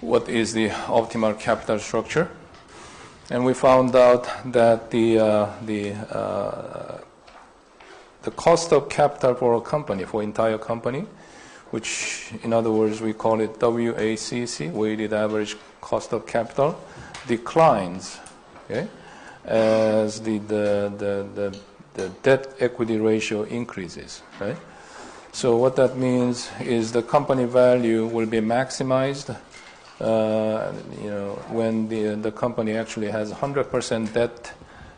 what is the optimal capital structure. And we found out that the cost of capital for a company, for entire company, which in other words we call it WACC, weighted average cost of capital, declines, okay, as the debt equity ratio increases, right? So what that means is the company value will be maximized when the company actually has 100% debt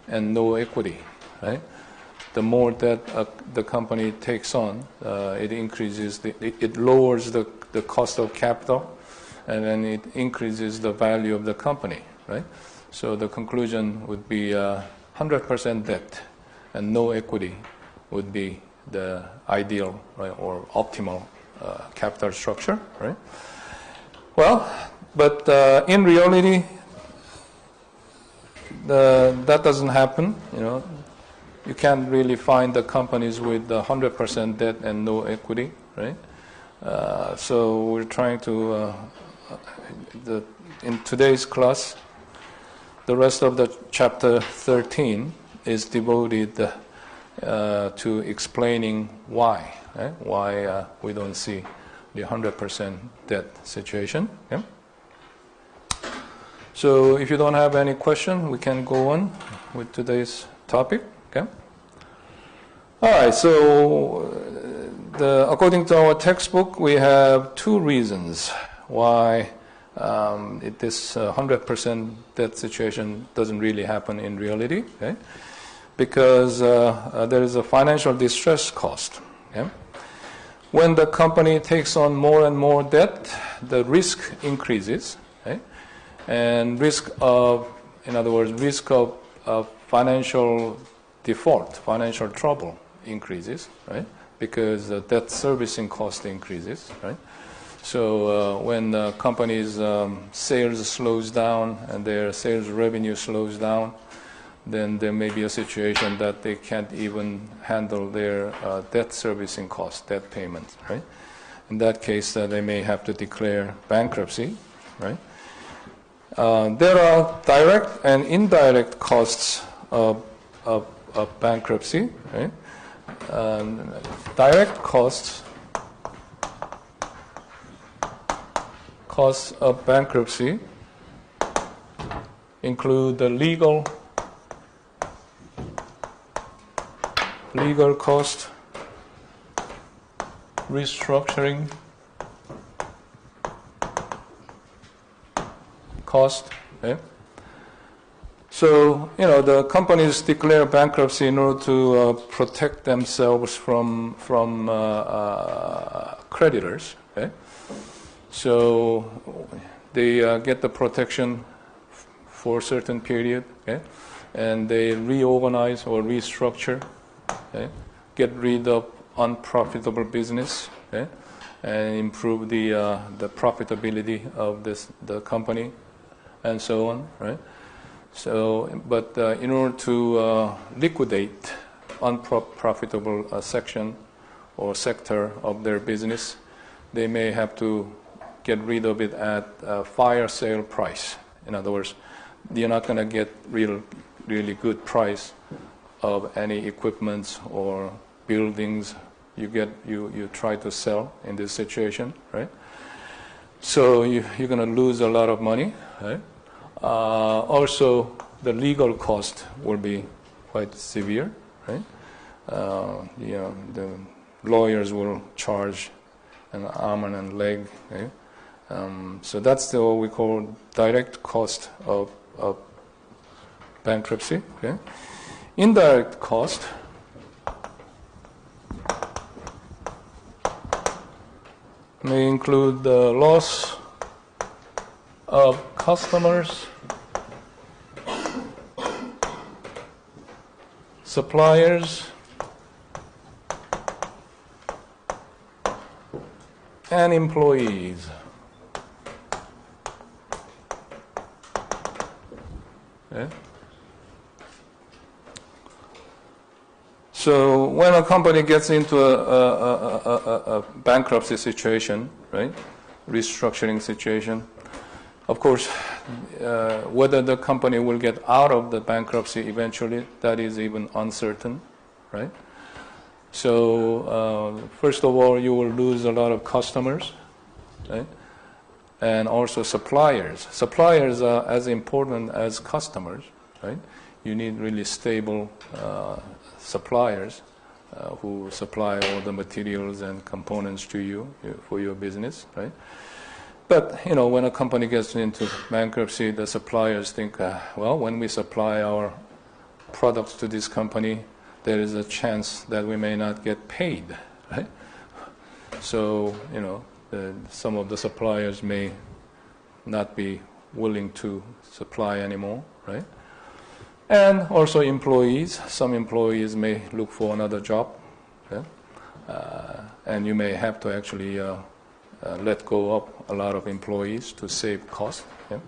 and no equity, right? The more debt the company takes on, it increases, it lowers the cost of capital, and then it increases the value of the company, right? So the conclusion would be 100% debt and no equity would be the ideal, right, or optimal capital structure, right? Well, but in reality, that doesn't happen. You can't really find the companies with 100% debt and no equity, right? So we're trying to, in today's class, the rest of the chapter 13 is devoted to explaining why, right? Why we don't see the 100% debt situation. Okay? So if you don't have any question, we can go on with today's topic. Okay. All right. So, according to our textbook, we have two reasons why this 100% debt situation doesn't really happen in reality. Okay? Because there is a financial distress cost. Okay? When the company takes on more and more debt, the risk increases, okay? And risk of financial default, financial trouble increases, right? Because the debt servicing cost increases, right? So when the company's sales slows down and their sales revenue slows down, then there may be a situation that they can't even handle their debt servicing costs, debt payments, right? In that case, they may have to declare bankruptcy, right? There are direct and indirect costs of bankruptcy, right? Direct costs of bankruptcy include the legal cost, restructuring cost. Okay? So, the companies declare bankruptcy in order to protect themselves from creditors. Okay? So they get the protection for a certain period, okay? And they reorganize or restructure, okay? Get rid of unprofitable business, okay? And improve the profitability of the company, and so on, right? So, but in order to liquidate unprofitable section or sector of their business, they may have to get rid of it at fire sale price. In other words, you're not going to get really good price of any equipment or buildings you try to sell in this situation, right? So you're going to lose a lot of money, right? Also, the legal cost will be quite severe, right? The lawyers will charge an arm and a leg, right? So that's what we call direct cost of bankruptcy. Okay? Indirect cost may include the loss of customers, suppliers, and employees. Okay? So when a company gets into a bankruptcy situation, right, restructuring situation, Of course, whether the company will get out of the bankruptcy eventually, that is even uncertain, right? So, first of all, you will lose a lot of customers, right? And also suppliers. Suppliers are as important as customers, right? You need really stable suppliers who supply all the materials and components to you for your business, right? But, when a company gets into bankruptcy, the suppliers think, well, when we supply our products to this company, there is a chance that we may not get paid, right? So, some of the suppliers may not be willing to supply anymore, right? And also employees. Some employees may look for another job, okay? And you may have to actually let go of a lot of employees to save costs. Okay?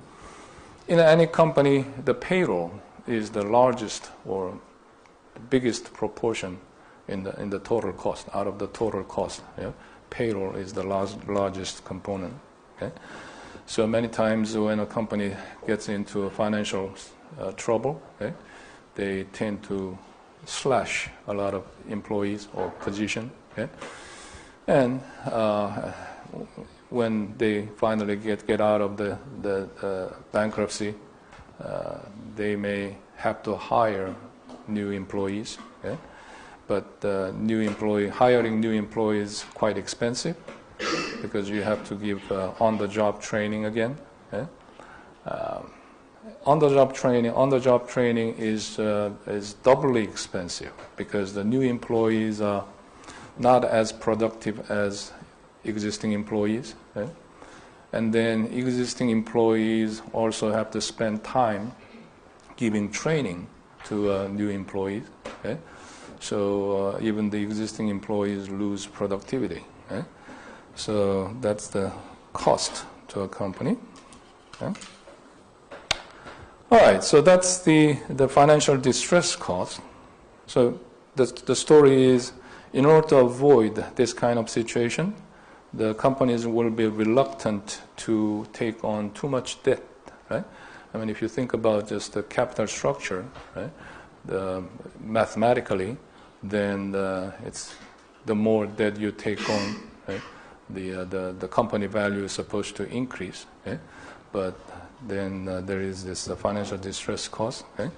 In any company, the payroll is the largest or the biggest proportion in the total cost, out of the total cost. Yeah? Payroll is the largest component. Okay? So many times when a company gets into financial trouble, okay, they tend to slash a lot of employees or position. Okay? And when they finally get out of the bankruptcy, they may have to hire new employees. Okay? But hiring new employees is quite expensive because you have to give on-the-job training again. Okay? On-the-job training is doubly expensive because the new employees are not as productive as existing employees. Okay? And then existing employees also have to spend time giving training to new employees. Okay? So even the existing employees lose productivity. Okay? So that's the cost to a company. Okay? All right, so that's the financial distress cost. So the story is, in order to avoid this kind of situation, the companies will be reluctant to take on too much debt, right? I mean, if you think about just the capital structure, right, mathematically, then it's the more debt you take on, right, the company value is supposed to increase, okay? But then there is this financial distress cost, okay?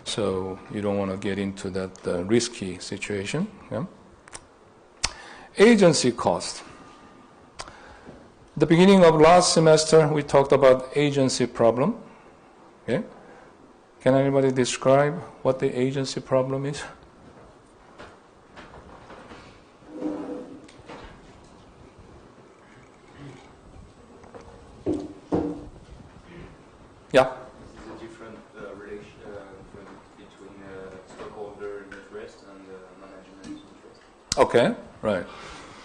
So you don't want to get into that risky situation. Yeah? Agency cost. The beginning of last semester, we talked about agency problem. Okay? Can anybody describe what the agency problem is? Yeah. This is a different relation between stockholder interest and management interest. Okay, right.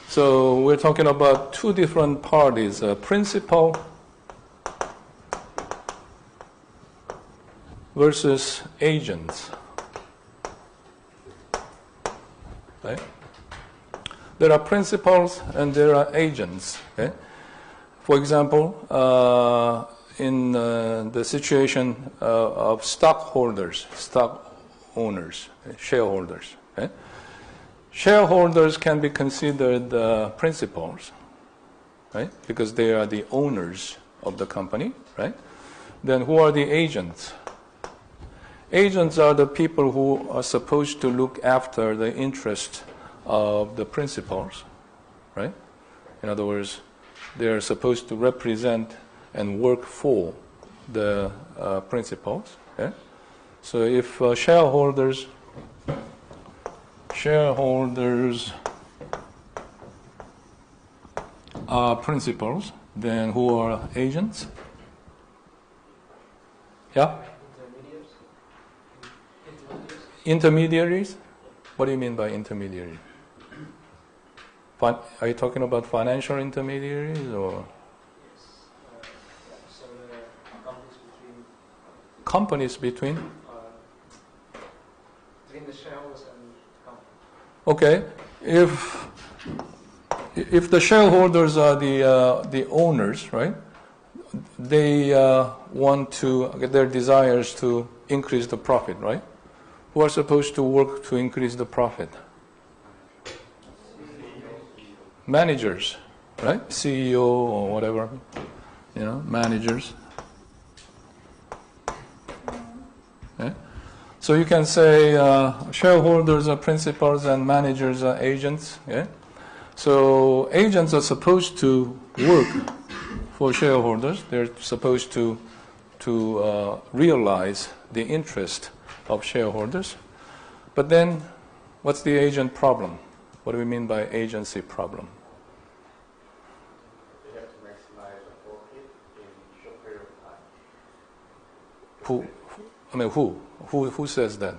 So we're talking about two different parties, principal versus agents. Right? There are principals and there are agents. Okay? For example, in the situation of stockholders, stock owners, shareholders. Okay? Shareholders can be considered principals, right? Because they are the owners of the company, right? Then who are the agents? Agents are the people who are supposed to look after the interest of the principals, right? In other words, they are supposed to represent and work for the principals. Okay? So if shareholders are principals, then who are agents? Yeah? Intermediaries? What do you mean by intermediary? Are you talking about financial intermediaries or? So the companies between? Between the shareholders and the company. Okay. If the shareholders are the owners, right? they want to get their desires to increase the profit, right? Who are supposed to work to increase the profit? Managers, right? CEO or whatever, managers. Okay? So you can say shareholders are principals and managers are agents. Okay? So agents are supposed to work for shareholders. They're supposed to realize the interest of shareholders. But then, what's the agent problem? What do we mean by agency problem? They have to maximize the profit in short period of time. Who says that?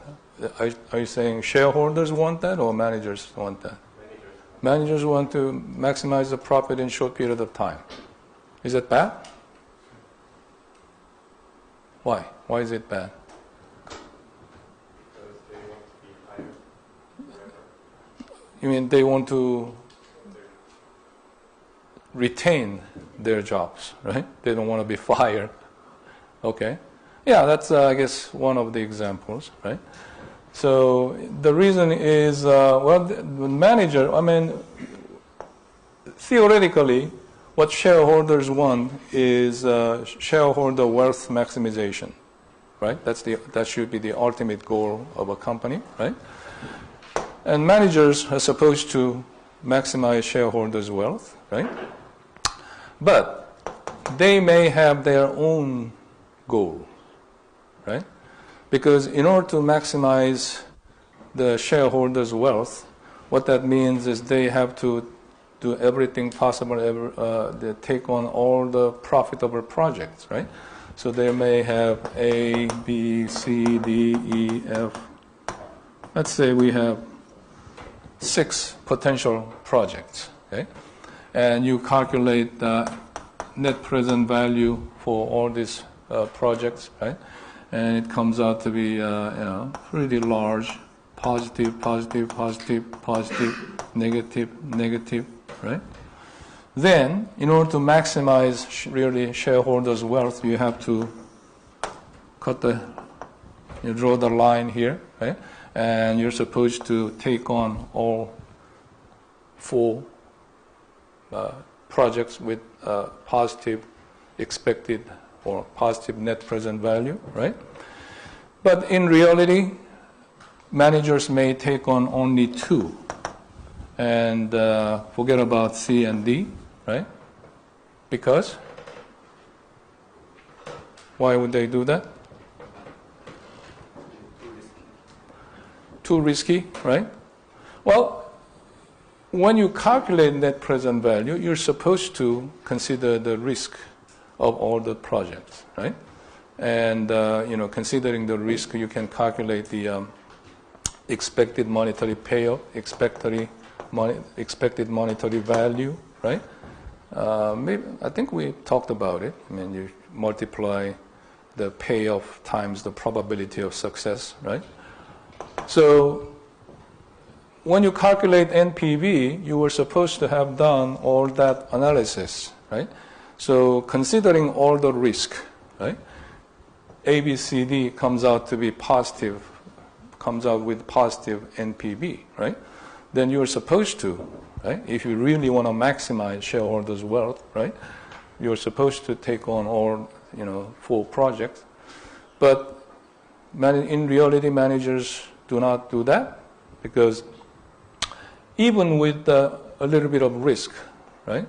Are you saying shareholders want that or managers want that? Managers want to maximize the profit in short period of time. Is that bad? Why? Why is it bad? Because they want to be hired forever. You mean they want to retain their jobs, right? They don't want to be fired. Okay. Yeah, that's, I guess, one of the examples, right? So the reason is, the manager, theoretically, what shareholders want is shareholder wealth maximization, right? That should be the ultimate goal of a company, right? And managers are supposed to maximize shareholders' wealth, right? But they may have their own goal, right? Because in order to maximize the shareholders' wealth, what that means is they have to do everything possible, they take on all the profitable projects, right? So they may have A, B, C, D, E, F. Let's say we have 6 potential projects, okay? And you calculate the net present value for all these projects, right? And it comes out to be, pretty large, positive, positive, positive, positive, negative, negative, right? Then, in order to maximize really shareholders' wealth, you have to draw the line here, right? And you're supposed to take on all 4 projects with positive expected or positive net present value, right? But in reality, managers may take on only 2 and forget about C and D, right? Because? Why would they do that? Too risky, right? Well, when you calculate net present value, you're supposed to consider the risk of all the projects, right? And considering the risk, you can calculate the expected monetary payoff, expected monetary value, right? I think we talked about it. You multiply the payoff times the probability of success, right? So when you calculate NPV, you were supposed to have done all that analysis, right? So considering all the risk, right? A, B, C, D comes out to be positive, comes out with positive NPV, right? Then you're supposed to, right? If you really want to maximize shareholders' wealth, right? You're supposed to take on all, 4 projects. But in reality, managers do not do that because even with a little bit of risk, right?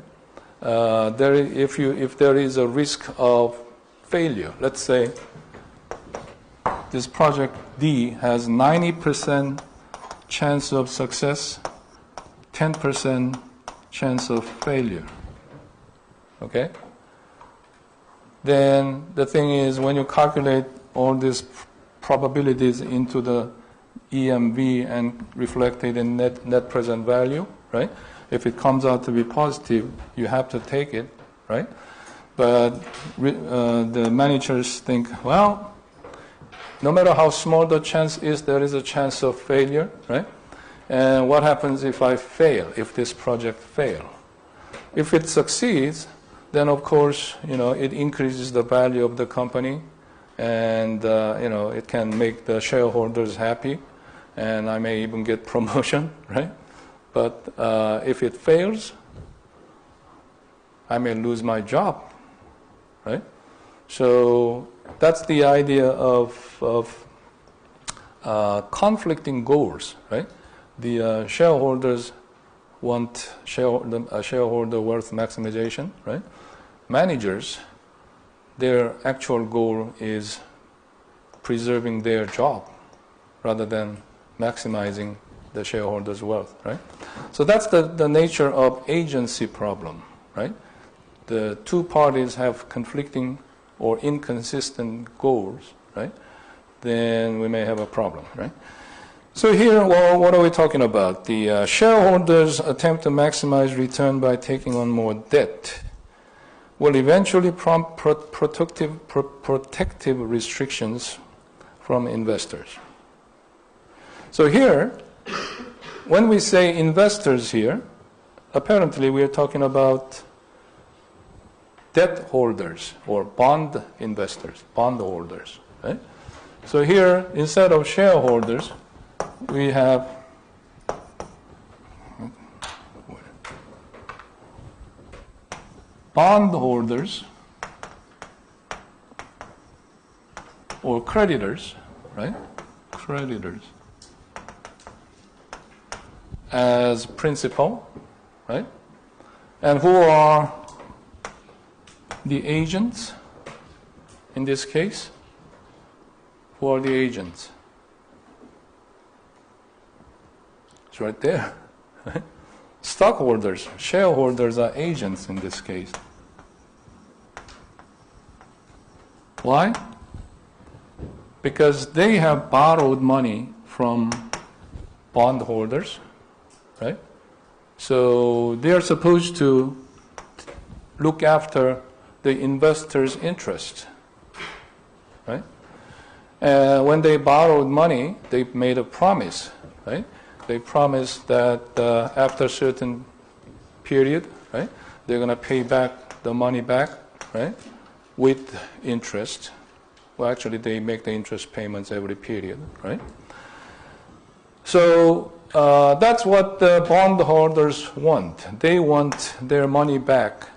If there is a risk of failure, let's say this project D has 90% chance of success, 10% chance of failure. Okay? Then the thing is, when you calculate all these probabilities into the EMV and reflect it in net present value, right? If it comes out to be positive, you have to take it, right? But the managers think, well, no matter how small the chance is, there is a chance of failure, right? And what happens if I fail, if this project fails? If it succeeds, then of course, it increases the value of the company, and it can make the shareholders happy, and I may even get promotion, right? But if it fails, I may lose my job, right? So that's the idea of conflicting goals, right? The shareholders want shareholder wealth maximization, right? Managers, their actual goal is preserving their job rather than maximizing the shareholders' wealth, right? So that's the nature of agency problem, right? The two parties have conflicting or inconsistent goals, right? Then we may have a problem, right? So here, well, what are we talking about? The shareholders attempt to maximize return by taking on more debt will eventually prompt protective restrictions from investors. So here, when we say investors here, apparently we are talking about debt holders or bond investors, bond holders, right? So here, instead of shareholders, we have bond holders or creditors, right? Creditors as principal, right? And who are the agents in this case? Who are the agents? It's right there. Stockholders, shareholders are agents in this case. Why? Because they have borrowed money from bondholders, right? So they are supposed to look after the investor's interest, right? When they borrowed money, they made a promise, right? They promised that after a certain period, right, they're going to pay back the money back, right, with interest. Well, actually, they make the interest payments every period, right? So that's what the bondholders want. They want their money back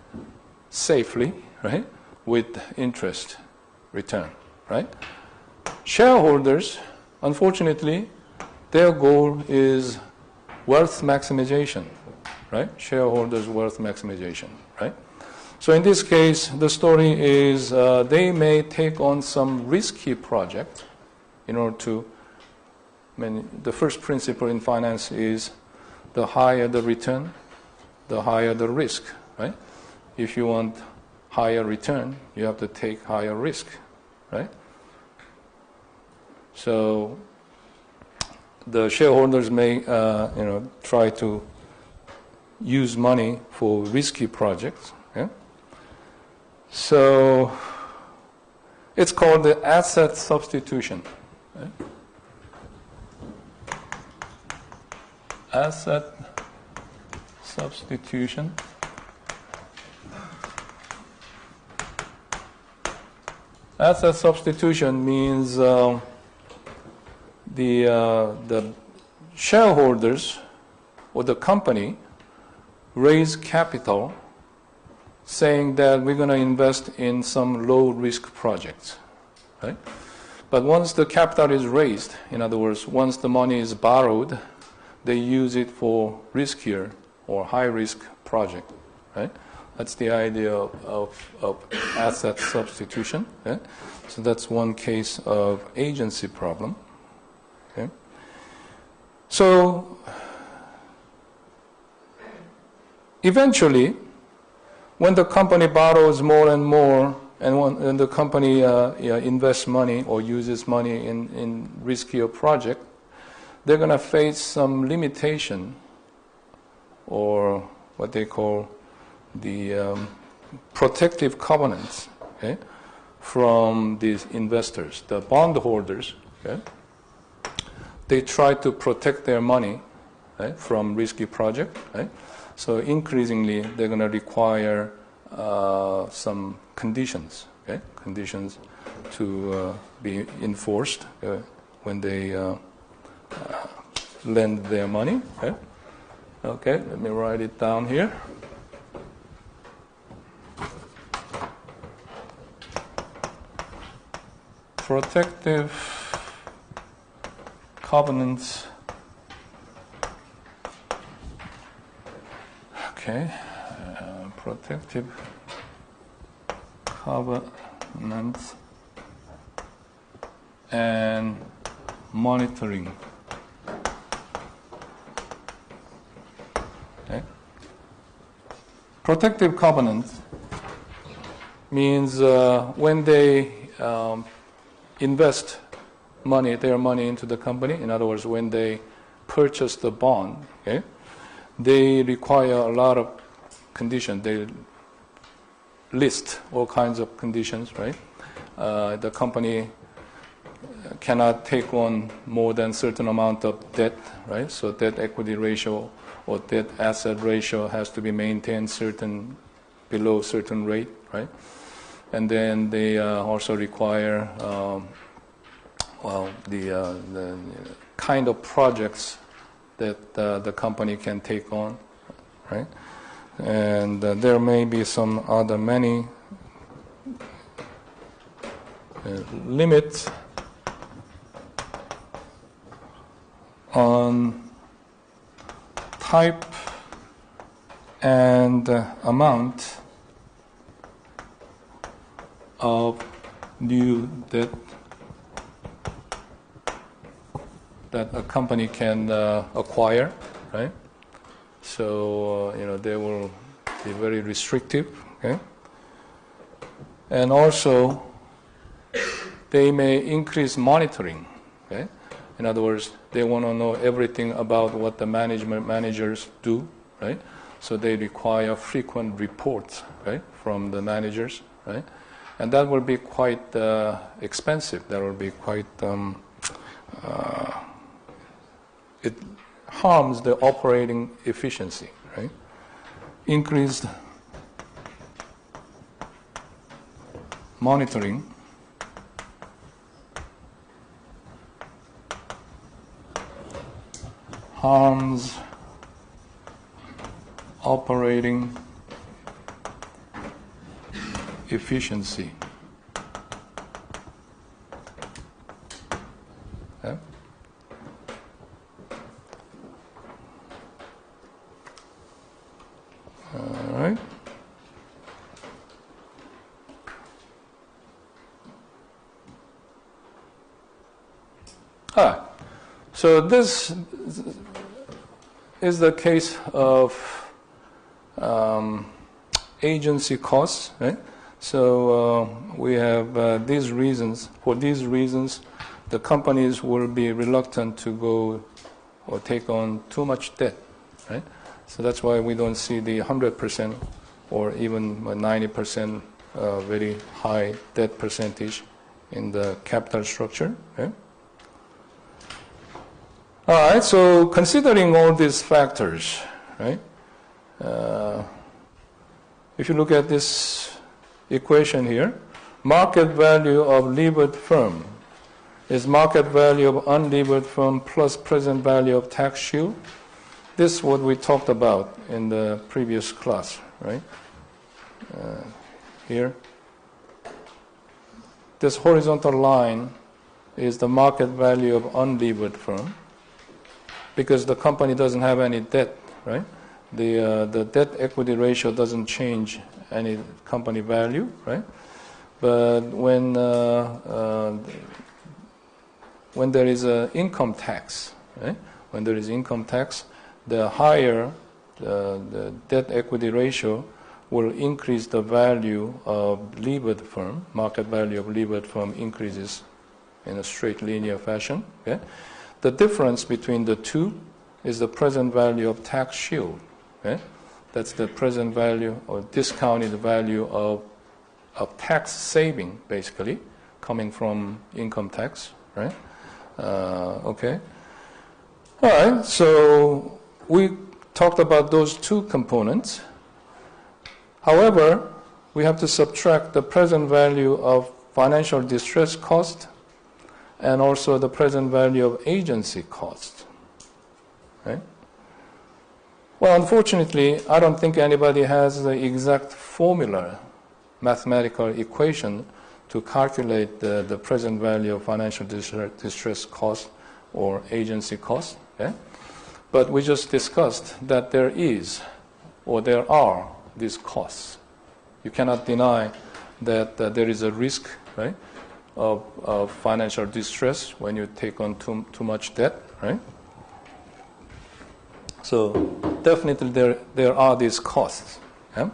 safely, right, with interest return, right? Shareholders, unfortunately, their goal is wealth maximization, right? Shareholders' wealth maximization, right? So in this case, the story is they may take on some risky project in order to, the first principle in finance is the higher the return, the higher the risk, right? If you want higher return, you have to take higher risk, right? So the shareholders may, try to use money for risky projects. Yeah? So it's called the asset substitution. Right? Asset substitution. Asset substitution means the shareholders or the company raise capital saying that we're going to invest in some low-risk projects, right? But once the capital is raised, in other words, once the money is borrowed, they use it for riskier or high-risk project, right? That's the idea of asset substitution. Okay? So that's one case of agency problem. Okay? So eventually, when the company borrows more and more, and when the company invests money or uses money in riskier project, they're going to face some limitation, or what they call the protective covenants, okay, from these investors, the bondholders. Okay? They try to protect their money, right, from risky project. Right? So increasingly, they're going to require some conditions, okay? Conditions to be enforced when they lend their money. Okay? Okay, let me write it down here. Protective covenants. Okay, protective covenants and monitoring. Okay. Protective covenants means when they invest their money into the company. In other words, when they purchase the bond, okay, they require a lot of conditions. They list all kinds of conditions, right? The company cannot take on more than certain amount of debt, right? So debt equity ratio or debt asset ratio has to be maintained below certain rate, right? And then they also require the kind of projects that the company can take on, right? And there may be some other many limits on type and amount of new debt that a company can acquire, right? So, they will be very restrictive, okay? And also, they may increase monitoring, okay? In other words, they want to know everything about what the managers do, right? So they require frequent reports, right, from the managers, right? And that will be quite expensive. That will be quite, it harms the operating efficiency, right? Increased monitoring harms operating efficiency. Okay. All right. So this is the case of agency costs, right? So we have these reasons. For these reasons, the companies will be reluctant to go or take on too much debt, right? So that's why we don't see the 100% or even 90% very high debt percentage in the capital structure. Okay? All right, so considering all these factors, right? If you look at this equation here, market value of levered firm is market value of unlevered firm plus present value of tax shield. This is what we talked about in the previous class, right? Here. This horizontal line is the market value of unlevered firm because the company doesn't have any debt, right? The debt equity ratio doesn't change any company value, right? But when there is an income tax, right? When there is income tax, the higher the debt equity ratio will increase the value of levered firm. Market value of levered firm increases in a straight linear fashion. Okay? The difference between the two is the present value of tax shield. Okay? That's the present value or discounted value of tax saving, basically, coming from income tax. Right? Okay. All right. So we talked about those two components. However, we have to subtract the present value of financial distress cost and also the present value of agency cost. Right? Well, unfortunately, I don't think anybody has the exact formula, mathematical equation to calculate the present value of financial distress cost or agency cost. Okay? But we just discussed that there is, or there are, these costs. You cannot deny that there is a risk, right, of financial distress when you take on too much debt, right? So definitely there are these costs. Yeah?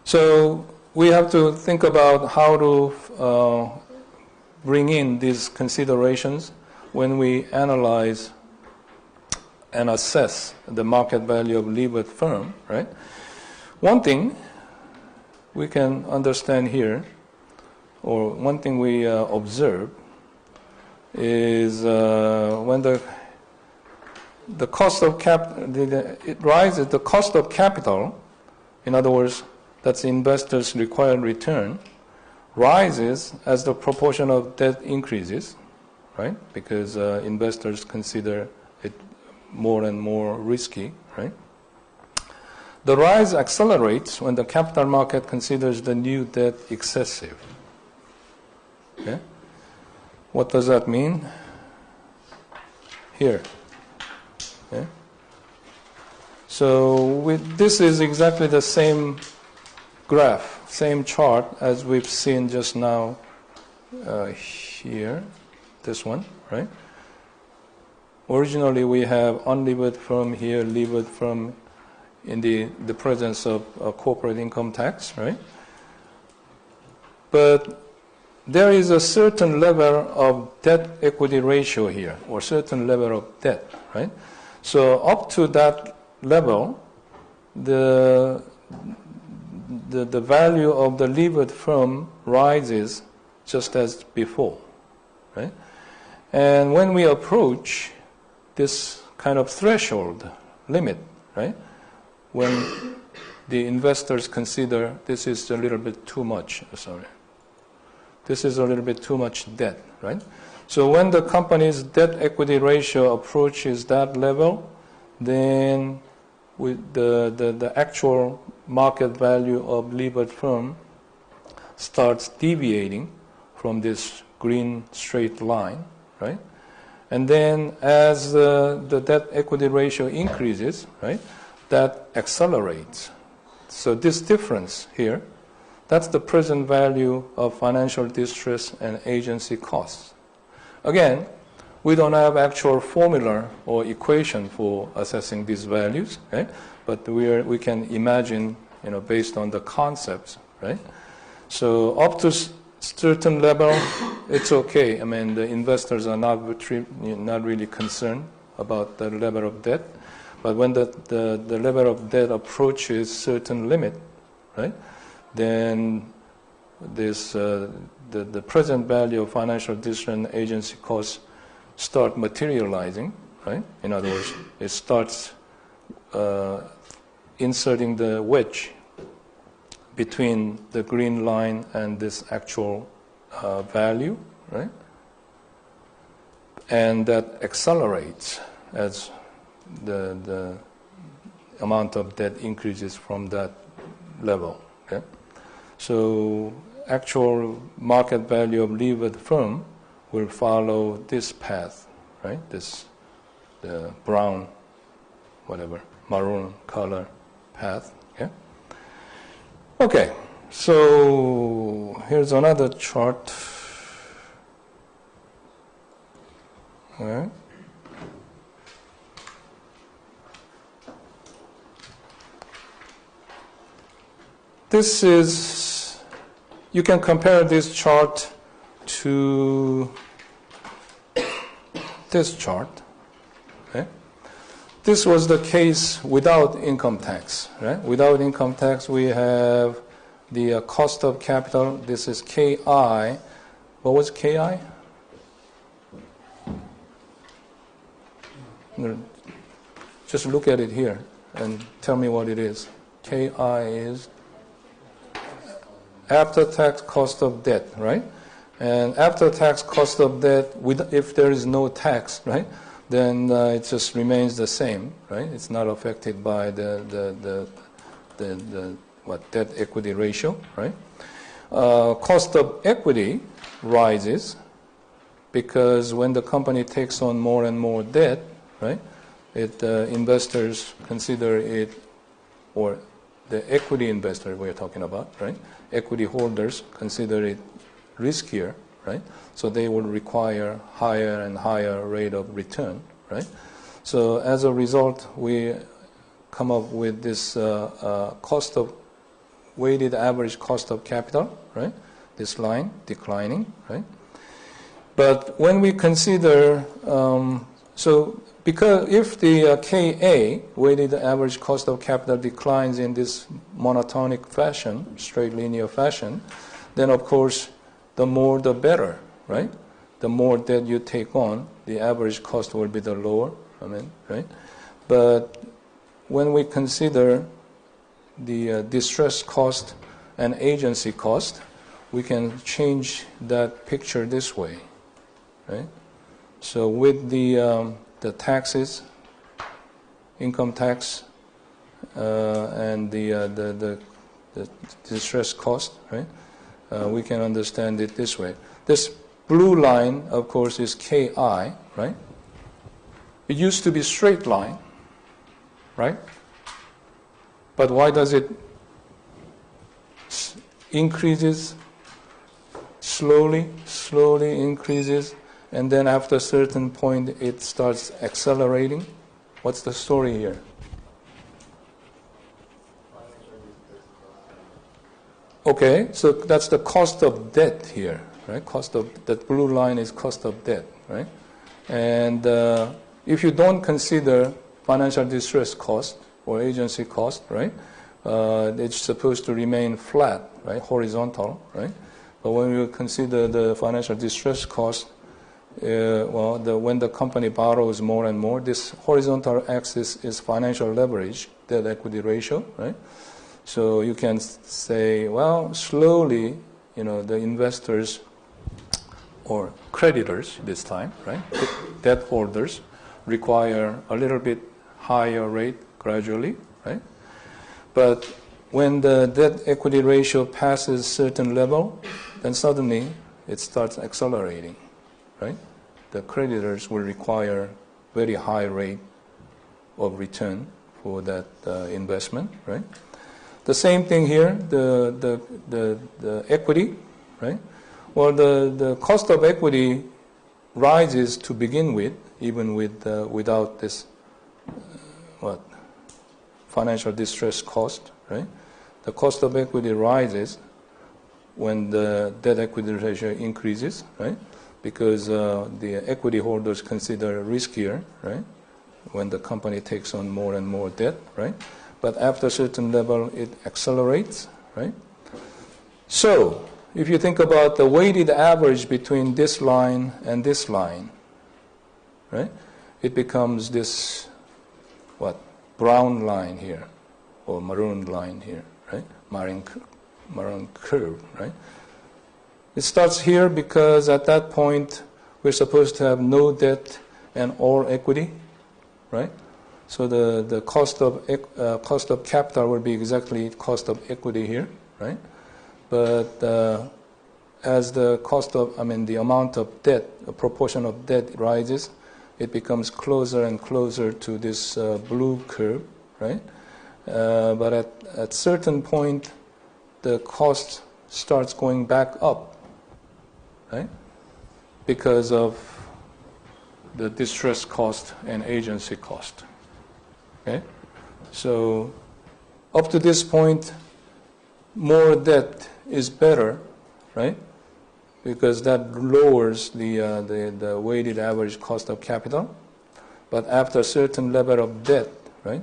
So we have to think about how to bring in these considerations when we analyze and assess the market value of levered firm, right? One thing we can understand here, or one thing we observe, is when the cost of it rises, the cost of capital, in other words, that's investors' required return, rises as the proportion of debt increases, right? Because investors consider it more and more risky, right? The rise accelerates when the capital market considers the new debt excessive. Okay? What does that mean? Here. Okay? So this is exactly the same graph, same chart as we've seen just now here, this one, right? Originally we have unlevered firm here, levered firm in the presence of corporate income tax, right? But there is a certain level of debt equity ratio here, or certain level of debt, right? So up to that level, the value of the levered firm rises just as before, right? And when we approach this kind of threshold limit, right? When the investors consider this is a little bit too much, this is a little bit too much debt, right? So when the company's debt equity ratio approaches that level, then with the actual market value of levered firm starts deviating from this green straight line, right? And then as the debt equity ratio increases, right, that accelerates. So this difference here, that's the present value of financial distress and agency costs. Again, we don't have actual formula or equation for assessing these values, right? But we can imagine, based on the concepts, right? So up to certain level, it's okay. I mean, the investors are not really concerned about the level of debt. But when the level of debt approaches certain limit, right, then this the present value of financial distress and agency costs start materializing, right? In other words, it starts inserting the wedge between the green line and this actual value, right? And that accelerates as the amount of debt increases from that level. Okay? So actual market value of levered firm will follow this path, right? The brown, whatever, maroon color path. Okay? Okay, so here's another chart. All right. This is, you can compare this chart to this chart. Okay? This was the case without income tax. Right? Without income tax, we have the cost of capital. This is KI. What was KI? Just look at it here and tell me what it is. KI is after-tax cost of debt, right? And after-tax cost of debt, if there is no tax, right, then it just remains the same, right? It's not affected by the debt equity ratio, right? Cost of equity rises because when the company takes on more and more debt, right, investors consider it, or the equity investor we're talking about, right? Equity holders consider it riskier, right? So they will require higher and higher rate of return, right? So as a result, we come up with this weighted average cost of capital, right? This line declining, right? But when we consider, because if the KA, weighted average cost of capital, declines in this monotonic fashion, straight linear fashion, then of course the more the better, right? The more debt you take on, the average cost will be the lower, right? But when we consider the distress cost and agency cost, we can change that picture this way, right? So with the taxes, income tax, and the distress cost, right? We can understand it this way. This blue line, of course, is KI, right? It used to be straight line, right? But why does it increases slowly increases, and then after a certain point it starts accelerating? What's the story here? Okay, so that's the cost of debt here, right? That blue line is cost of debt, right? And if you don't consider financial distress cost or agency cost, right? It's supposed to remain flat, right? Horizontal, right? But when you consider the financial distress cost, when the company borrows more and more, this horizontal axis is financial leverage, debt equity ratio, right? So you can say, well, slowly, the investors or creditors this time, right? Debt holders require a little bit higher rate gradually, right? But when the debt equity ratio passes certain level, then suddenly it starts accelerating, right? The creditors will require very high rate of return for that investment, right? The same thing here, the equity, right? Well, the cost of equity rises to begin with, even without this financial distress cost, right? The cost of equity rises when the debt equity ratio increases, right? Because the equity holders consider riskier, right? When the company takes on more and more debt, right? But after a certain level, it accelerates, right? So, if you think about the weighted average between this line and this line, right? It becomes this, brown line here, or maroon line here, right? Maroon curve, right? It starts here because at that point, we're supposed to have no debt and all equity, right? So the cost of capital will be exactly cost of equity here, right? But as the amount of debt, a proportion of debt rises, it becomes closer and closer to this blue curve, right? But at certain point, the cost starts going back up, right? Because of the distress cost and agency cost. Okay? So up to this point, more debt is better, right? Because that lowers the weighted average cost of capital. But after a certain level of debt, right,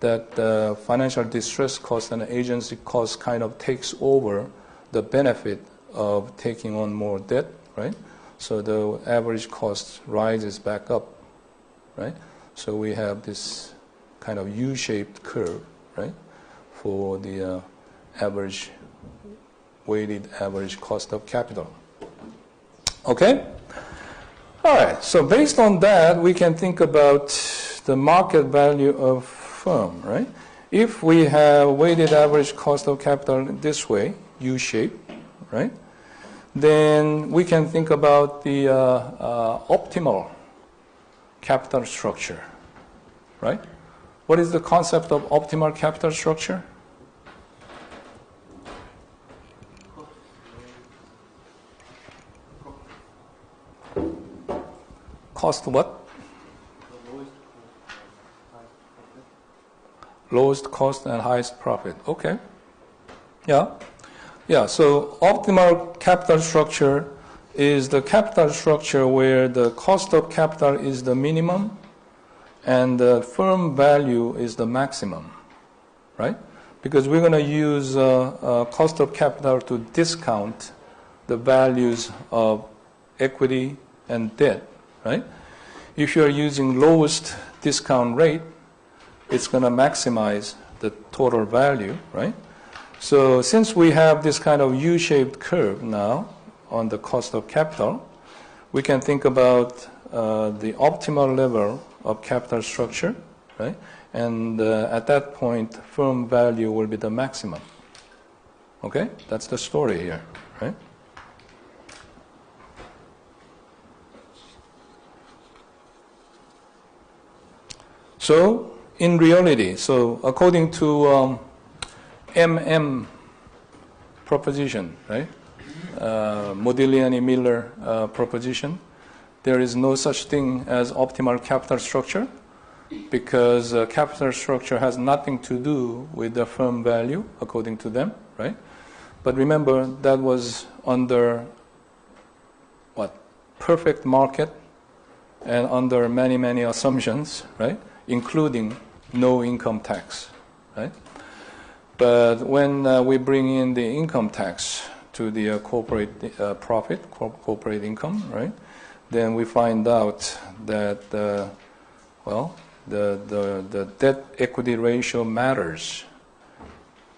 that financial distress cost and agency cost kind of takes over the benefit of taking on more debt, right? So the average cost rises back up, right? So we have this kind of U-shaped curve, right, for the average weighted average cost of capital. Okay? All right, so based on that, we can think about the market value of firm, right? If we have weighted average cost of capital this way, U-shape, right? Then we can think about the optimal capital structure, right? What is the concept of optimal capital structure? Cost what? Lowest cost and highest profit. Okay. Yeah. Yeah. So optimal capital structure is the capital structure where the cost of capital is the minimum and the firm value is the maximum, right? Because we're going to use cost of capital to discount the values of equity and debt, right? If you're using lowest discount rate, it's going to maximize the total value, right? So since we have this kind of U-shaped curve now on the cost of capital, we can think about the optimal level of capital structure, right? And at that point, firm value will be the maximum. Okay? That's the story here, right? So, in reality, so according to MM proposition, right? Modigliani-Miller proposition, there is no such thing as optimal capital structure because capital structure has nothing to do with the firm value, according to them, right? But remember, that was under what? Perfect market and under many, many assumptions, right? Including no income tax, right? But when we bring in the income tax to the corporate profit, corporate income, right? Then we find out that, the debt equity ratio matters.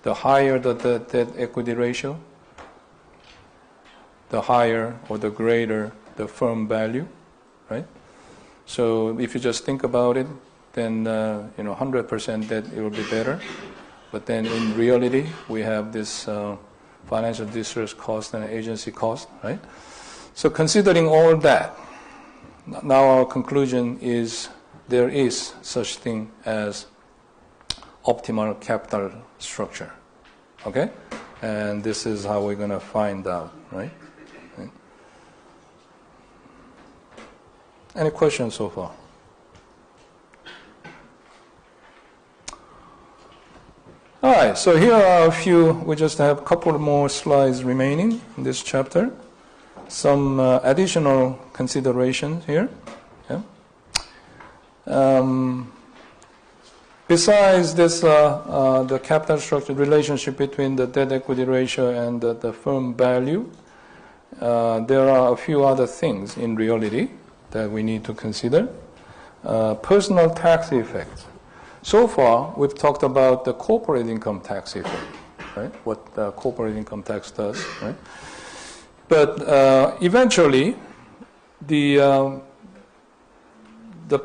The higher the debt equity ratio, the higher or the greater the firm value, right? So if you just think about it, then 100% debt, it will be better. But then in reality, we have this financial distress cost and agency cost, right? So considering all that, now our conclusion is there is such thing as optimal capital structure, okay? And this is how we're going to find out, right? Any questions so far? All right, so here are a few, we just have a couple more slides remaining in this chapter. Some additional considerations here. Yeah. Besides this, the capital structure relationship between the debt equity ratio and the firm value, there are a few other things in reality that we need to consider. Personal tax effects. So far, we've talked about the corporate income tax effect, right? What the corporate income tax does, right? But eventually, the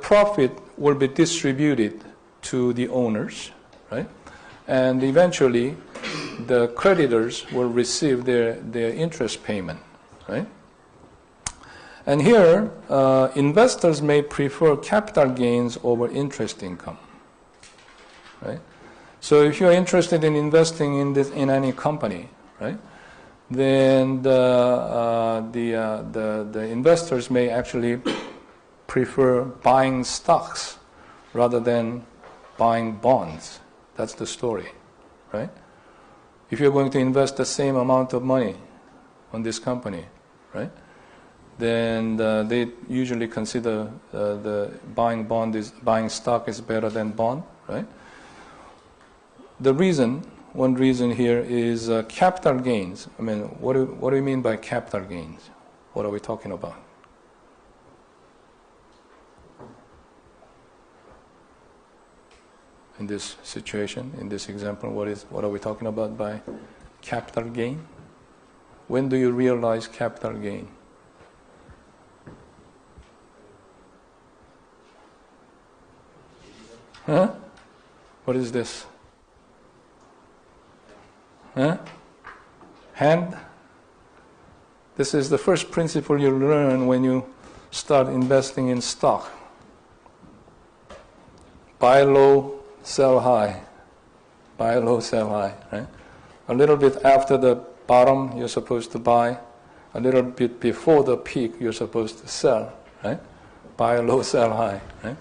profit will be distributed to the owners, right? And eventually, the creditors will receive their interest payment, right? And here, investors may prefer capital gains over interest income. Right? So if you're interested in investing in any company, right, then the investors may actually prefer buying stocks rather than buying bonds. That's the story, right? If you're going to invest the same amount of money on this company, right, then they usually consider the buying stock is better than bond, right? One reason here is capital gains. I mean, what do you mean by capital gains? What are we talking about? In this situation, in this example, what are we talking about by capital gain? when do you realize capital gain? Huh? What is this? Huh? Hand? This is the first principle you learn when you start investing in stock. Buy low, sell high. Buy low, sell high. Right? A little bit after the bottom, you're supposed to buy. A little bit before the peak, you're supposed to sell. Right? Buy low, sell high. Right?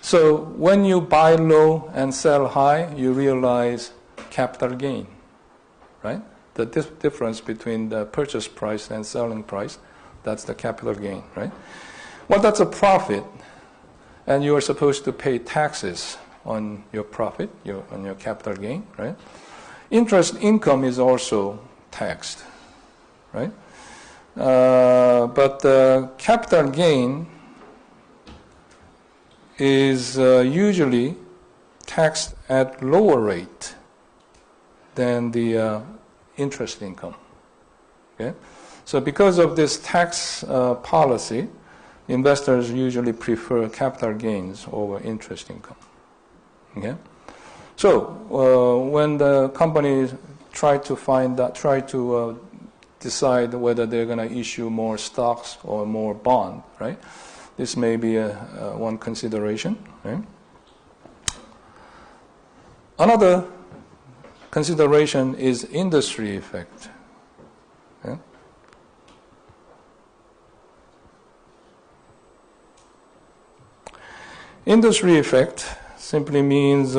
So when you buy low and sell high, you realize capital gain. Right? The difference between the purchase price and selling price, that's the capital gain. Right? Well, that's a profit, and you are supposed to pay taxes on your profit, on your capital gain, right? Interest income is also taxed, right? But capital gain is usually taxed at lower rate than the interest income. Okay? So because of this tax policy, investors usually prefer capital gains over interest income. Okay? So when the companies try to decide whether they're going to issue more stocks or more bond, right? This may be one consideration. Right? Another consideration is industry effect. Okay? Industry effect simply means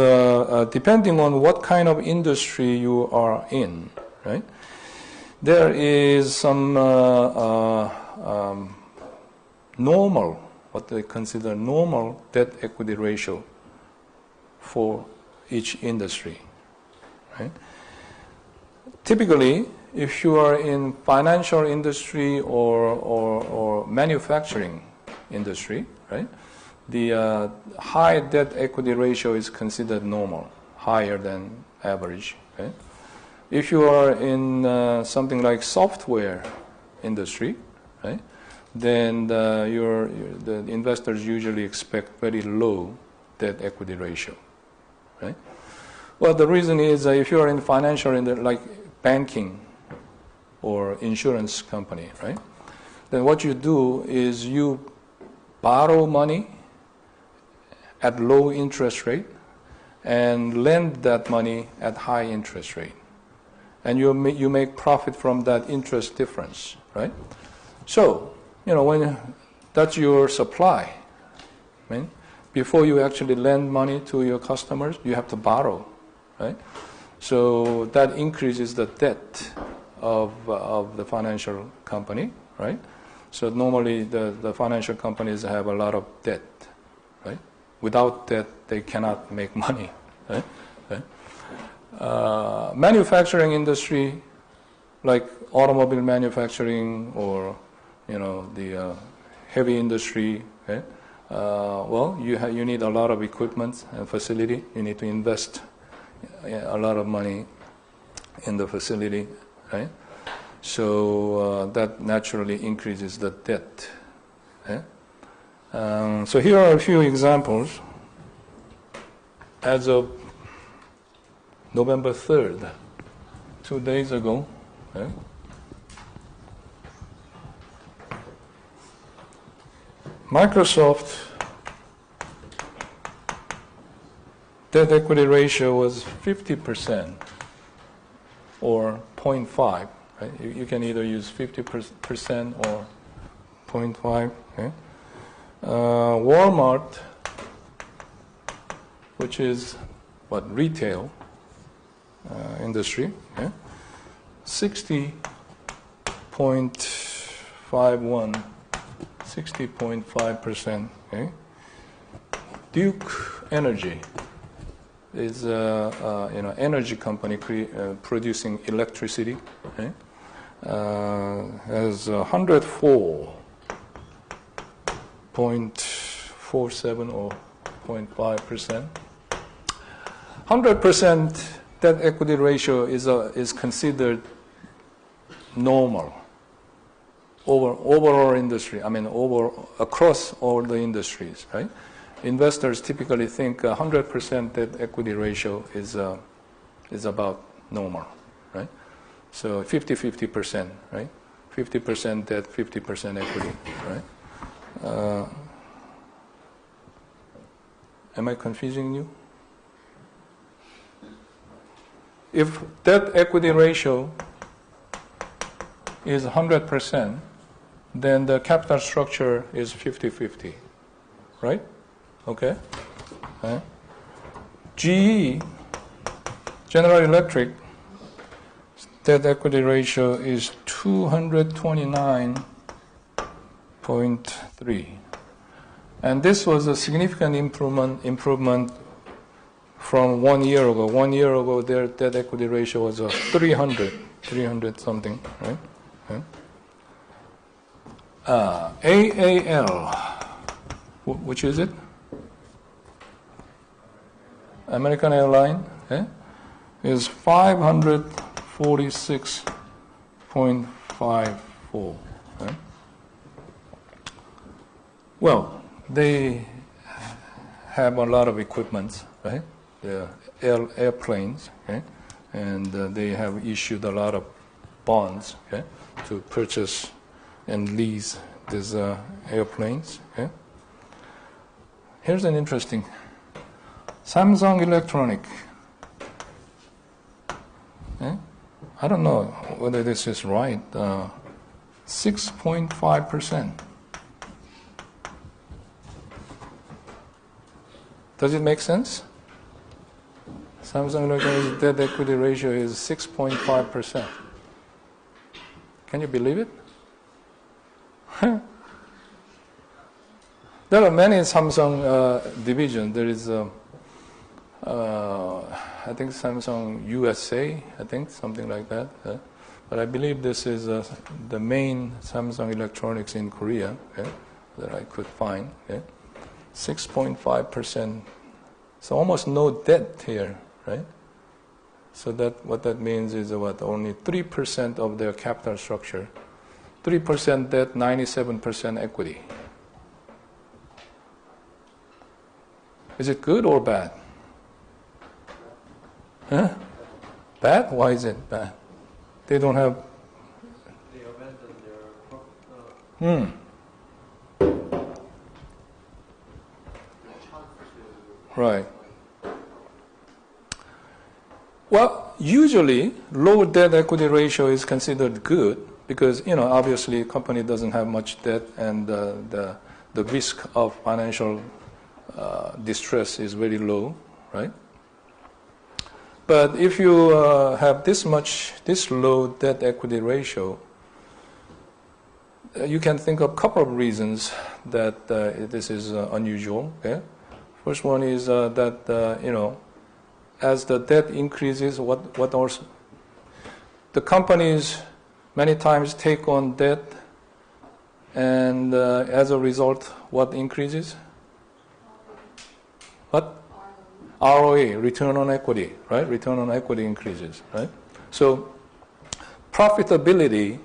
depending on what kind of industry you are in, right? There is some normal, what they consider normal debt equity ratio for each industry, right? Typically, if you are in financial industry or manufacturing industry, right? The high debt equity ratio is considered normal, higher than average. Okay? If you are in something like software industry, right, then the investors usually expect very low debt equity ratio. Right? Well, the reason is if you are in financial, like banking or insurance company, right, then what you do is you borrow money at low interest rate and lend that money at high interest rate. And you make profit from that interest difference, right? So, when that's your supply. Right? Before you actually lend money to your customers, you have to borrow, right? So that increases the debt of the financial company, right? So normally the financial companies have a lot of debt, right? Without debt, they cannot make money. Right? Right? Manufacturing industry, like automobile manufacturing or the heavy industry. Okay? Well, you need a lot of equipment and facility. You need to invest a lot of money in the facility, right? So that naturally increases the debt. Okay? So here are a few examples. As of November 3rd, 2 days ago, okay, Microsoft debt equity ratio was 50% or 0.5. Right? You can either use 50% or 0.5. Okay? Walmart, which is retail industry, okay? 60.5%. Okay? Duke Energy is energy company producing electricity. Okay? Has 104.47 or 0.5%. 100% debt equity ratio is considered normal overall industry. I mean, across all the industries, right? Investors typically think 100% debt equity ratio is about normal, right? So 50-50%, right? 50% debt, 50% equity, right? Am I confusing you? If debt equity ratio is 100%, then the capital structure is 50-50, right? Okay. GE, General Electric, debt equity ratio is 229.3. And this was a significant improvement from 1 year ago. 1 year ago, their debt equity ratio was 300 something, right? AAL, which is it? American Airlines, is 546.54. Right? Well, they have a lot of equipment, right? The airplanes, okay? And they have issued a lot of bonds, okay, to purchase and lease these airplanes. Okay? Here's an interesting. Samsung Electronic. I don't know whether this is right. 6.5%. Does it make sense? Samsung Electronics' debt equity ratio is 6.5%. Can you believe it? There are many Samsung divisions. There is, I think Samsung USA, I think, something like that. But I believe this is the main Samsung Electronics in Korea, okay, that I could find. Okay. 6.5%. So almost no debt here, right? So that what that means is only 3% of their capital structure. 3% debt, 97% equity. Is it good or bad? Huh? Bad? Why is it bad? They don't have... They abandoned their Right. Well, usually low debt equity ratio is considered good because, obviously a company doesn't have much debt and the risk of financial distress is very low, right? But if you have this low debt equity ratio, you can think of a couple of reasons that this is unusual. Okay? First one is that as the debt increases, what also the companies many times take on debt, and as a result, what increases? What? ROE, return on equity, right? Return on equity increases, right? So profitability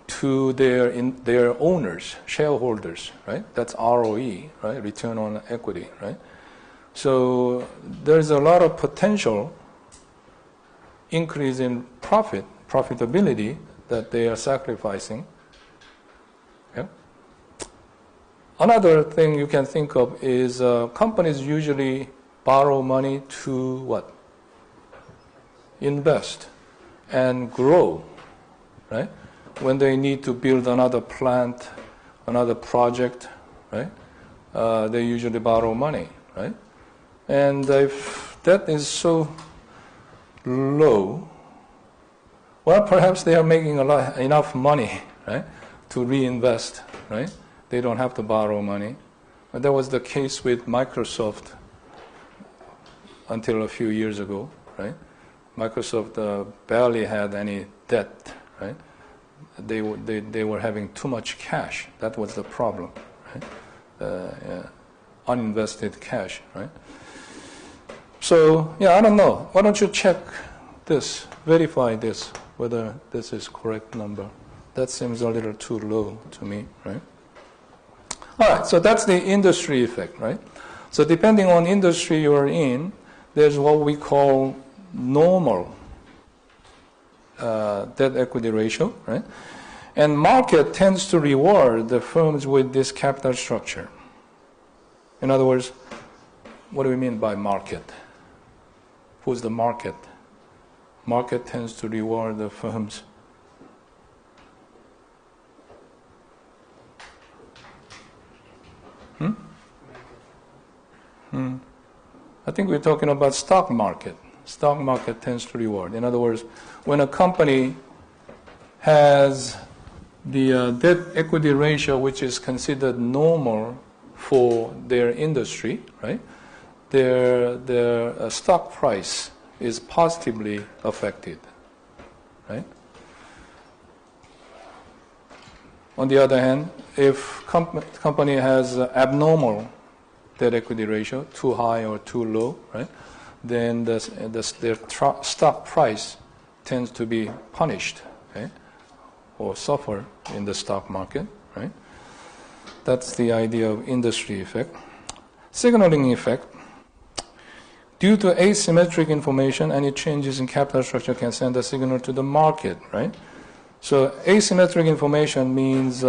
to their owners, shareholders, right? That's ROE, right? Return on equity, right? So there's a lot of potential increase in profitability that they are sacrificing. Okay? Another thing you can think of is companies usually borrow money to what? Invest and grow, right? When they need to build another plant, another project, right? They usually borrow money, right? And if that is so low, well, perhaps they are making enough money, right, to reinvest, right? They don't have to borrow money. But that was the case with Microsoft until a few years ago, right? Microsoft barely had any debt, right? They were having too much cash. That was the problem, right? Uninvested cash, right? So, I don't know. Why don't you check this, verify this, whether this is correct number. That seems a little too low to me, right? All right, so that's the industry effect, right? So depending on industry you're in, there's what we call normal debt equity ratio, right? And market tends to reward the firms with this capital structure. In other words, what do we mean by market? Who's the market? Market tends to reward the firms. I think we're talking about stock market. Stock market tends to reward. In other words, when a company has the debt equity ratio which is considered normal for their industry, right? Their stock price is positively affected, right? On the other hand, if company has abnormal debt equity ratio, too high or too low, right? Then their stock price tends to be punished, okay? Or suffer in the stock market, right? That's the idea of industry effect. Signaling effect. Due to asymmetric information, any changes in capital structure can send a signal to the market, right? So asymmetric information means,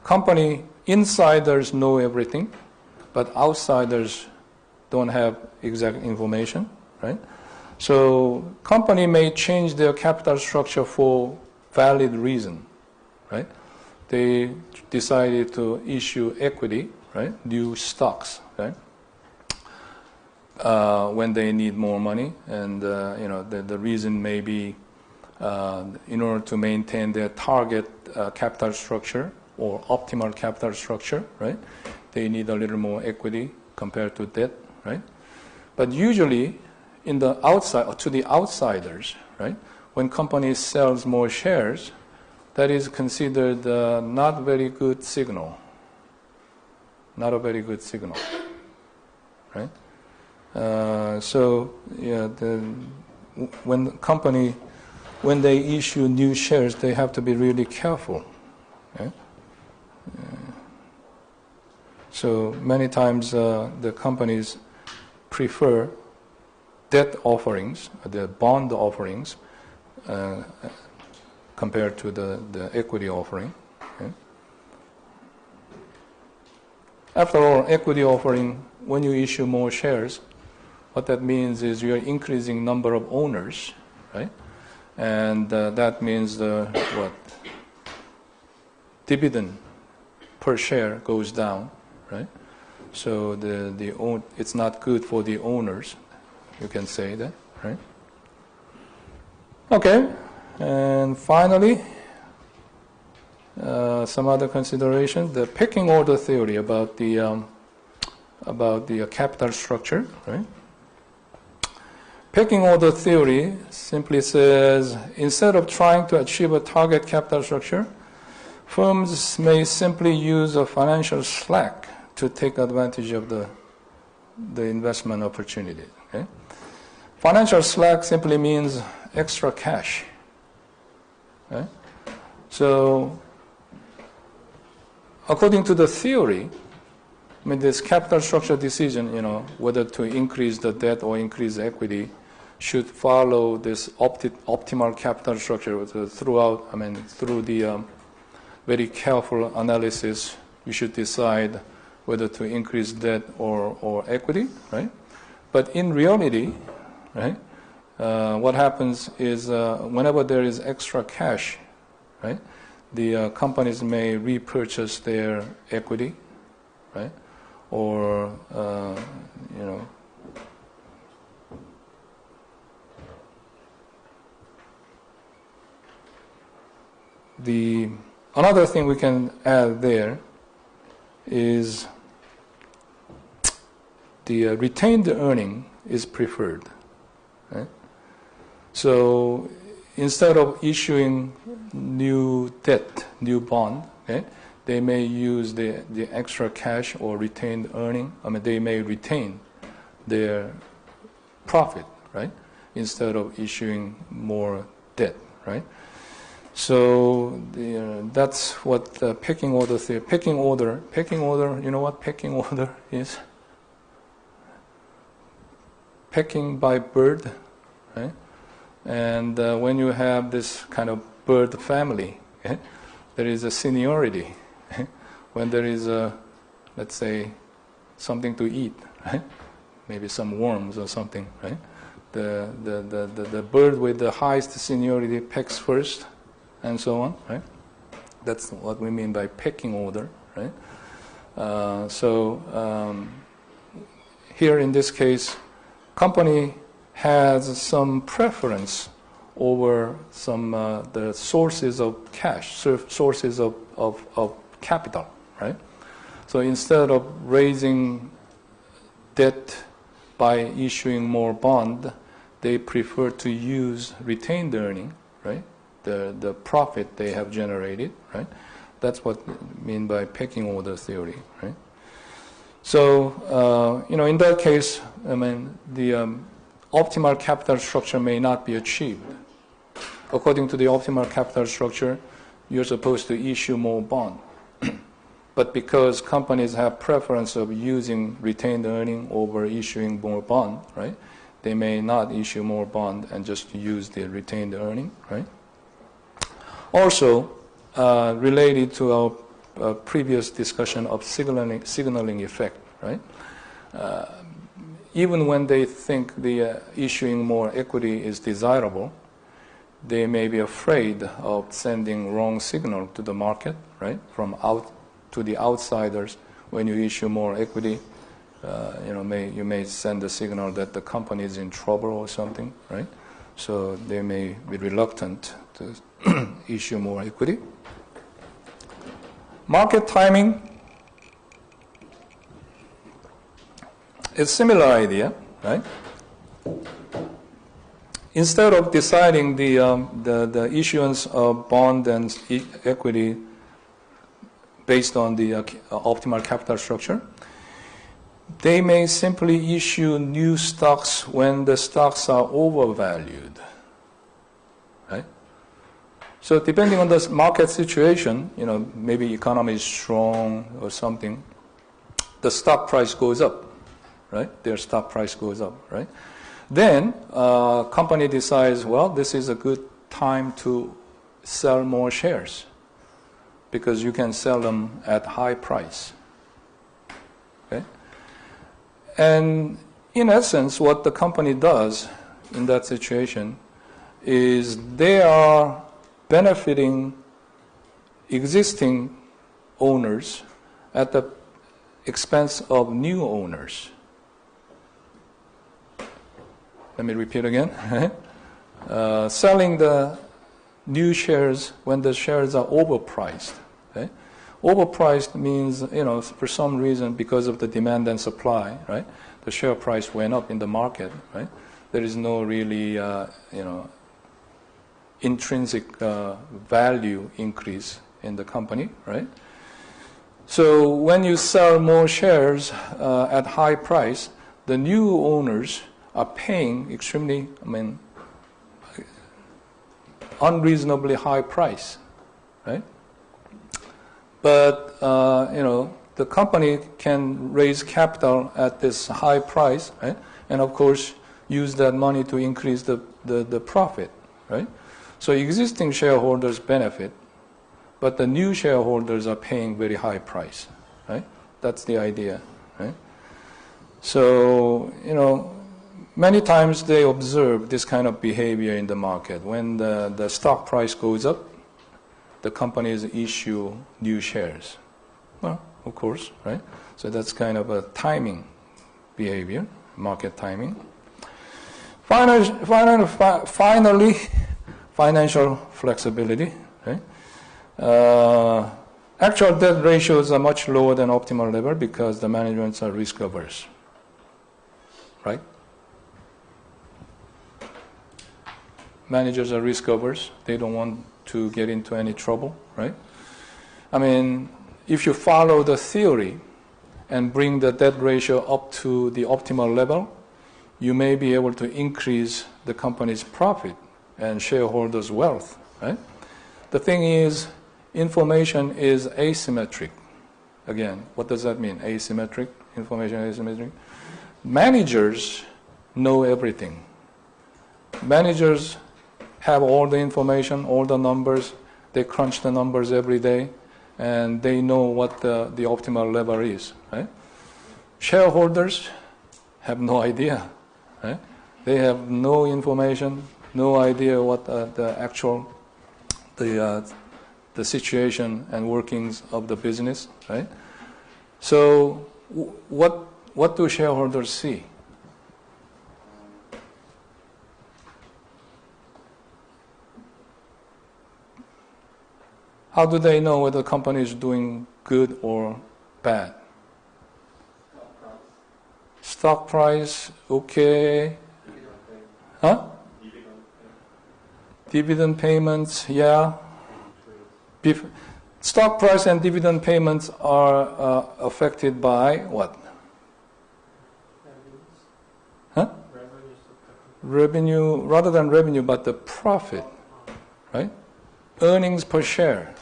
company insiders know everything, but outsiders don't have exact information, right? So company may change their capital structure for valid reason, right? They decided to issue equity, right? New stocks, right? When they need more money, and the reason may be in order to maintain their target capital structure or optimal capital structure, right? They need a little more equity compared to debt, right? But usually, to the outsiders, right? When company sells more shares, that is considered not very good signal. Not a very good signal, right? When they issue new shares, they have to be really careful. Okay? So many times the companies prefer debt offerings, the bond offerings, compared to the equity offering. Okay? After all, equity offering, when you issue more shares, what that means is you're increasing number of owners, right? And that means dividend per share goes down, right? So it's not good for the owners. You can say that, right? Okay, and finally, some other consideration: the pecking order theory about the capital structure, right? Pecking order theory simply says, instead of trying to achieve a target capital structure, firms may simply use a financial slack to take advantage of the investment opportunity. Okay? Financial slack simply means extra cash. Okay? So, according to the theory, this capital structure decision, whether to increase the debt or increase the equity, should follow this optimal capital structure through the very careful analysis. You should decide whether to increase debt or equity, right? But in reality, right, what happens is whenever there is extra cash, right, the companies may repurchase their equity, right, or another thing we can add there is the retained earning is preferred. Right? So instead of issuing new debt, new bond, okay, they may use the extra cash or retained earning. They may retain their profit, right? instead of issuing more debt, right? So that's what the pecking order theory. Pecking order. You know what pecking order is? Pecking by bird, right? And when you have this kind of bird family, okay, there is a seniority. When there is let's say, something to eat, right? Maybe some worms or something, right? The bird with the highest seniority pecks first, and so on, right? That's what we mean by pecking order, right? Here in this case, company has some preference over some the sources of cash, sources of capital, right? So instead of raising debt by issuing more bond, they prefer to use retained earning, right? The profit they have generated, right? That's what I mean by pecking order theory, right? So, in that case, I mean, the optimal capital structure may not be achieved. According to the optimal capital structure, you're supposed to issue more bond. But because companies have preference of using retained earning over issuing more bond, right? They may not issue more bond and just use the retained earning, right? Also, related to our previous discussion of signaling effect, right? Even when they think the issuing more equity is desirable, they may be afraid of sending wrong signal to the market, right? To the outsiders. When you issue more equity, you may send a signal that the company is in trouble or something, right? So they may be reluctant to issue more equity. Market timing is similar idea, right? Instead of deciding the issuance of bond and equity based on the optimal capital structure, they may simply issue new stocks when the stocks are overvalued, right? So depending on the market situation, maybe economy is strong or something, the stock price goes up, right? Their stock price goes up, right? Then company decides, well, this is a good time to sell more shares because you can sell them at high price. Okay? And in essence, what the company does in that situation is they are benefiting existing owners at the expense of new owners. Let me repeat again. Selling the new shares when the shares are overpriced. Okay? Overpriced means, for some reason, because of the demand and supply, right? The share price went up in the market, right? There is no really, intrinsic value increase in the company, right? So when you sell more shares at high price, the new owners are paying extremely, unreasonably high price, right? But, the company can raise capital at this high price, right? And of course, use that money to increase the profit, right? So existing shareholders benefit, but the new shareholders are paying very high price, right? That's the idea, right? So, many times they observe this kind of behavior in the market. When the stock price goes up, the companies issue new shares. Well, of course, right? So that's kind of a timing behavior, market timing. Finally, financial flexibility. Right? Actual debt ratios are much lower than optimal level because the managements are risk averse. Right? Managers are risk averse. They don't want to get into any trouble, right? If you follow the theory and bring the debt ratio up to the optimal level, you may be able to increase the company's profit and shareholders' wealth, right? The thing is, information is asymmetric. Again, what does that mean? Asymmetric, information asymmetric. Managers know everything. Managers have all the information, all the numbers. They crunch the numbers every day, and they know what the optimal level is, right? Shareholders have no idea, right? They have no information, no idea what the actual the situation and workings of the business, right? So what do shareholders see? How do they know whether the company is doing good or bad? Stock price, okay. Huh? Dividend payments, yeah. Stock price and dividend payments are affected by what? Huh? Revenue, rather than revenue, but the profit, right? Earnings per share,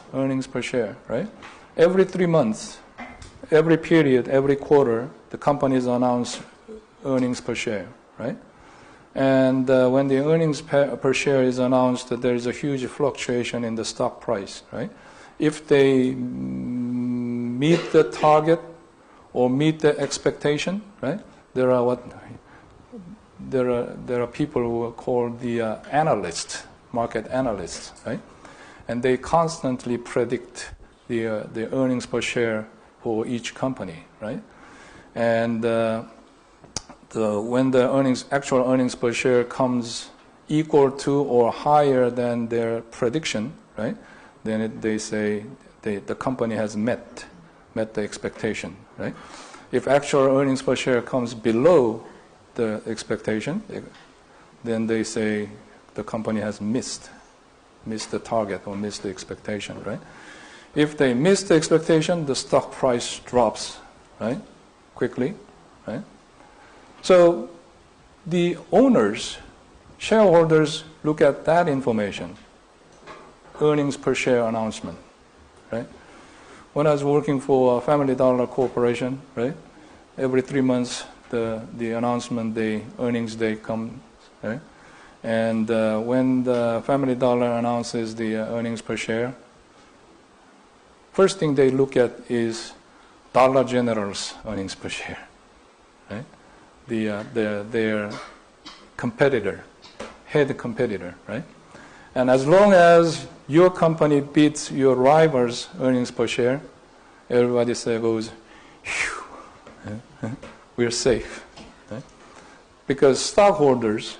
right? Every 3 months, every period, every quarter, the companies announce earnings per share, right? And when the earnings per share is announced, there is a huge fluctuation in the stock price, right? If they meet the target or meet the expectation, right? There are people who are called the analysts, market analysts, right? And they constantly predict the earnings per share for each company, right? And when the actual earnings per share comes equal to or higher than their prediction, right? Then they say the company has met the expectation, right? If actual earnings per share comes below the expectation, then they say the company has missed the target or missed the expectation, right? If they miss the expectation, the stock price drops, right? Quickly, right? So the owners, shareholders look at that information, earnings per share announcement, right? When I was working for Family Dollar Corporation, right? Every 3 months, the announcement day, earnings day comes, right? And when the Family Dollar announces the earnings per share, first thing they look at is Dollar General's earnings per share, right? Their competitor, head competitor, right? And as long as your company beats your rival's earnings per share, everybody goes, phew, we're safe, right? Because stockholders,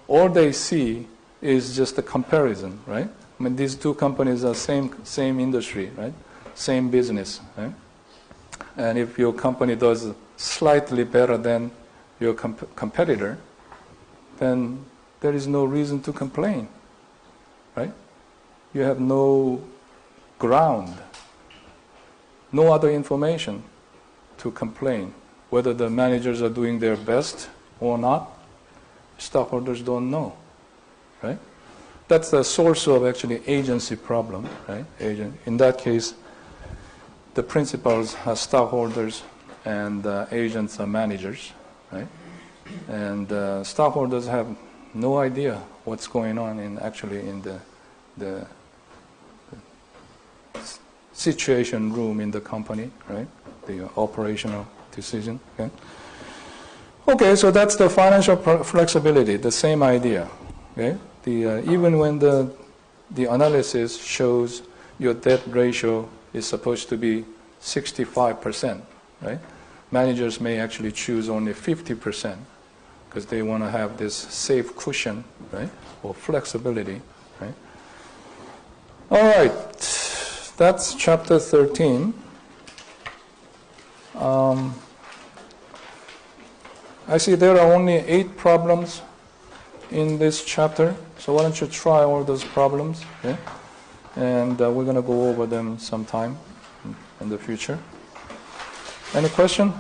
all they see is just a comparison, right? I mean, these two companies are same industry, right? Same business, right? And if your company does slightly better than your competitor, then there is no reason to complain, right? You have no ground, no other information to complain. Whether the managers are doing their best or not, stockholders don't know, right? That's the source of actually agency problem, right? In that case, the principals are stockholders and agents are managers, right? And stockholders have no idea what's going on in the situation room in the company, right? The operational decision. Okay? Okay, so that's the financial flexibility, the same idea. Okay? Even when the analysis shows your debt ratio is supposed to be 65%, right? Managers may actually choose only 50% because they want to have this safe cushion, right, or flexibility, right? All right, that's chapter 13. I see there are only 8 problems in this chapter, so why don't you try all those problems, okay? And we're going to go over them sometime in the future. Any question?